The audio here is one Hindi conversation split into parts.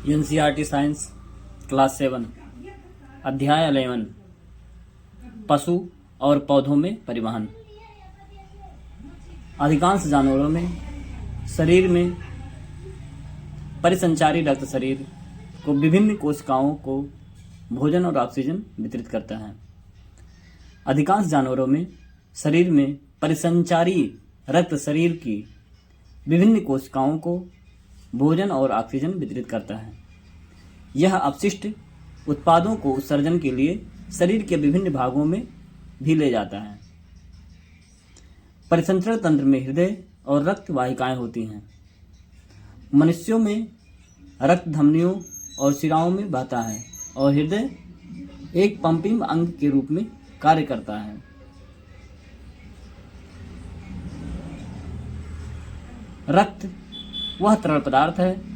एनसीईआरटी साइंस क्लास 7 अध्याय 11 पशु और पौधों में परिवहन। अधिकांश जानवरों में शरीर में परिसंचारी रक्त शरीर को विभिन्न कोशिकाओं को भोजन और ऑक्सीजन वितरित करता है। अधिकांश जानवरों में शरीर में परिसंचारी रक्त शरीर की विभिन्न कोशिकाओं को भोजन और ऑक्सीजन वितरित करता है। यह अपशिष्ट उत्पादों को उत्सर्जन के लिए शरीर के विभिन्न भागों में भी ले जाता है। परिसंचरण तंत्र में हृदय और रक्त वाहिकाएं होती हैं। मनुष्यों में रक्त धमनियों और शिराओं में बहता है और हृदय एक पंपिंग अंग के रूप में कार्य करता है। रक्त वह तरल पदार्थ है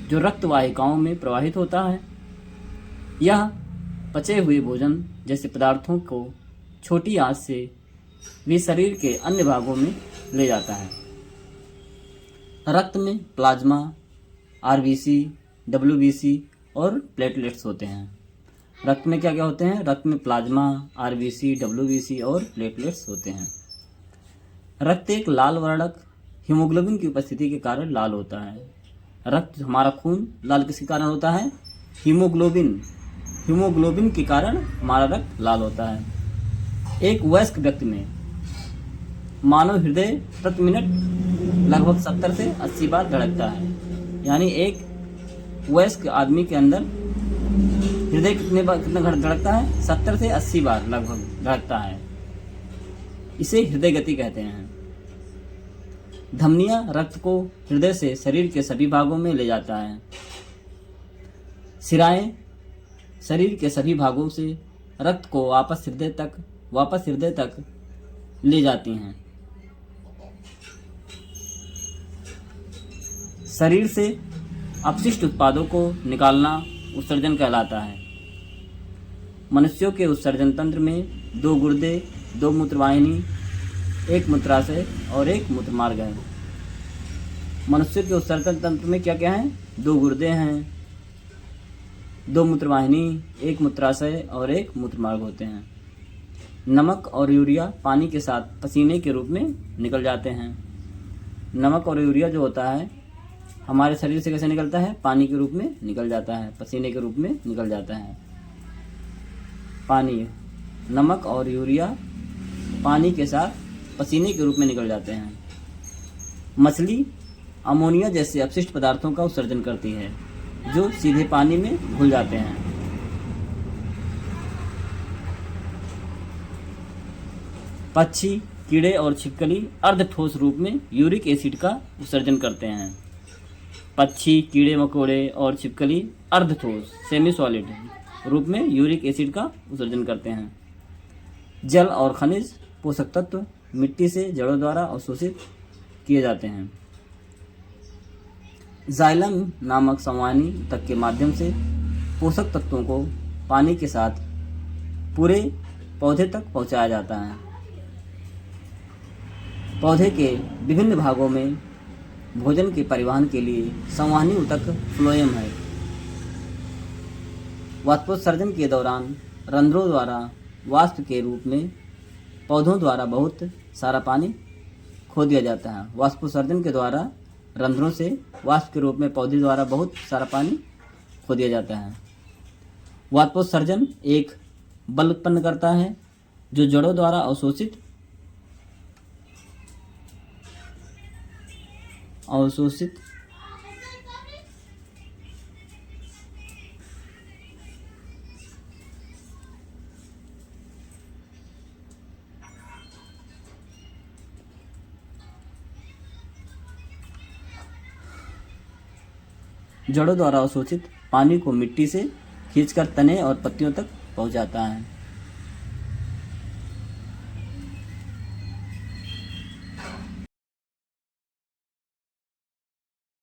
जो रक्त वाहिकाओं में प्रवाहित होता है। यह पचे हुए भोजन जैसे पदार्थों को छोटी आंच से भी शरीर के अन्य भागों में ले जाता है। रक्त में प्लाज्मा, आरबीसी, डब्ल्यूबीसी और प्लेटलेट्स होते हैं। रक्त में क्या क्या होते हैं? रक्त में प्लाज्मा, आरबीसी, डब्ल्यूबीसी और प्लेटलेट्स होते हैं। रक्त एक लाल वर्णक हीमोग्लोबिन की उपस्थिति के कारण लाल होता है। रक्त, हमारा खून लाल किसके कारण होता है? हीमोग्लोबिन के कारण हमारा रक्त लाल होता है। एक वयस्क व्यक्ति में मानव हृदय प्रति मिनट लगभग 70 से 80 बार धड़कता है। यानी एक वयस्क आदमी के अंदर हृदय कितना धड़कता है? 70 से 80 बार लगभग धड़कता है। इसे हृदय गति कहते हैं। धमनियां रक्त को हृदय से शरीर के सभी भागों में ले जाता है। शिराएं शरीर के सभी भागों से रक्त को वापस हृदय तक ले जाती हैं। शरीर से अपशिष्ट उत्पादों को निकालना उत्सर्जन कहलाता है। मनुष्यों के उत्सर्जन तंत्र में 2 गुर्दे, 2 मूत्रवाहिनी, 1 मूत्राशय और 1 मूत्रमार्ग है। मनुष्य के उत्सर्जन तंत्र में क्या क्या है? 2 गुर्दे हैं, 2 मूत्रवाहिनी, 1 मूत्राशय और 1 मूत्रमार्ग होते हैं। नमक और यूरिया पानी के साथ पसीने के रूप में निकल जाते हैं। नमक और यूरिया जो होता है हमारे शरीर से कैसे निकलता है? पानी के रूप में निकल जाता है, पसीने के रूप में निकल जाता है। पानी, नमक और यूरिया पानी के साथ पसीने के रूप में निकल जाते हैं। मछली अमोनिया जैसे अपशिष्ट पदार्थों का उत्सर्जन करती है जो सीधे पानी में घुल जाते हैं। पक्षी, कीड़े और छिपकली अर्ध ठोस रूप में यूरिक एसिड का उत्सर्जन करते हैं। पक्षी, कीड़े मकोड़े और छिपकली अर्ध ठोस सेमी सॉलिड रूप में यूरिक एसिड का उत्सर्जन करते हैं। जल और खनिज पोषक तत्व मिट्टी से जड़ों द्वारा अवशोषित किए जाते हैं। जाइलम नामक संवहनी तक के माध्यम से पोषक तत्वों को पानी के साथ पूरे पौधे तक पहुंचाया जाता है। पौधे के विभिन्न भागों में भोजन के परिवहन के लिए संवहनी ऊतक फ्लोएम है। वाष्पोत्सर्जन के दौरान रंध्रों द्वारा वाष्प के रूप में पौधों द्वारा बहुत सारा पानी खो दिया जाता है। वाष्पोत्सर्जन के द्वारा रंध्रों से वाष्प के रूप में पौधे द्वारा बहुत सारा पानी खो दिया जाता है। वाष्पोत्सर्जन एक बल उत्पन्न करता है जो जड़ों द्वारा अवशोषित पानी को मिट्टी से खींचकर तने और पत्तियों तक पहुंचाता है।